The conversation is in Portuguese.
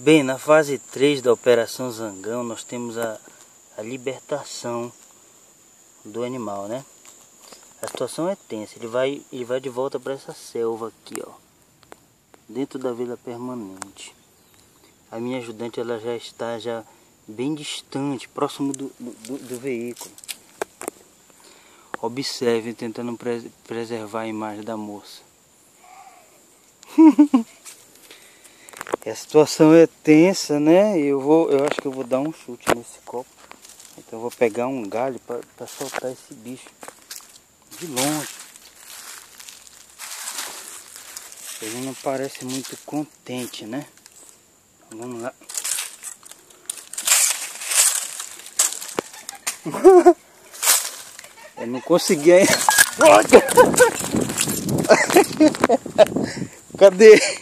Bem, na fase 3 da Operação Zangão, nós temos a libertação do animal, né? A situação é tensa, ele vai de volta para essa selva aqui, ó, dentro da vila permanente. A minha ajudante, ela já está bem distante, próximo do veículo. Observem, tentando preservar a imagem da moça. A situação é tensa, né? Eu acho que eu vou dar um chute nesse copo. Então eu vou pegar um galho para soltar esse bicho de longe. Ele não parece muito contente, né? Então, vamos lá. Eu não consegui ainda. Cadê?